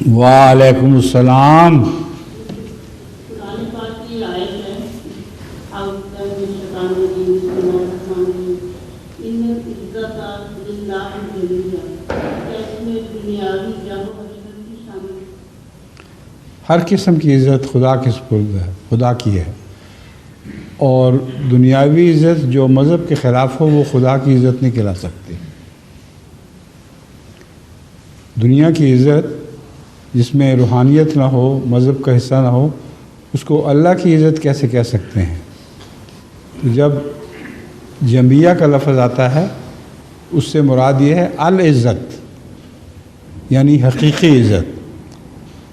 وعلیکم السلام۔ قرآن پاک کی آیت ہے اعوذ باللہ من الشیطان الرجیم بسم اللہ الرحمن الرحیم ان العزت للہ جمیعا، کیا اس میں دنیاوی جنگ و حقیقت کی شامل ہے؟ ہر قسم کی عزت خدا کے سپرد ہے، خدا کی ہے، اور دنیاوی عزت جو مذہب کے خلاف ہو وہ خدا کی عزت نہیں کہلا سکتی۔ دنیا کی عزت جس میں روحانیت نہ ہو، مذہب کا حصہ نہ ہو، اس کو اللہ کی عزت کیسے کہہ سکتے ہیں؟ تو جب جمعیہ کا لفظ آتا ہے اس سے مراد یہ ہے العزت، یعنی حقیقی عزت۔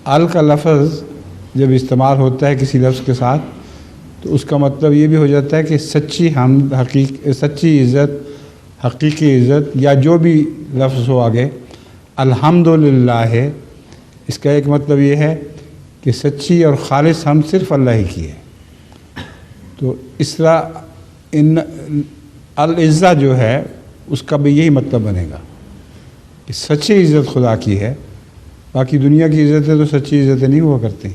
ال کا لفظ جب استعمال ہوتا ہے کسی لفظ کے ساتھ تو اس کا مطلب یہ بھی ہو جاتا ہے کہ سچی سچی عزت، حقیقی عزت، یا جو بھی لفظ ہو آگے الحمدللہ ہے، اس کا ایک مطلب یہ ہے کہ سچی اور خالص ہم صرف اللہ ہی کی ہے۔ تو اس طرح ان العزت جو ہے اس کا بھی یہی مطلب بنے گا کہ سچی عزت خدا کی ہے، باقی دنیا کی عزتیں تو سچی عزتیں نہیں ہوا کرتی۔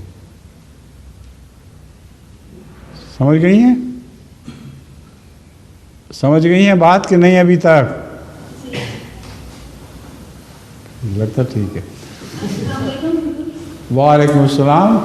سمجھ گئی ہیں؟ سمجھ گئی ہیں بات کہ نہیں ابھی تک؟ لگتا ٹھیک ہے۔ وعلیکم السلام۔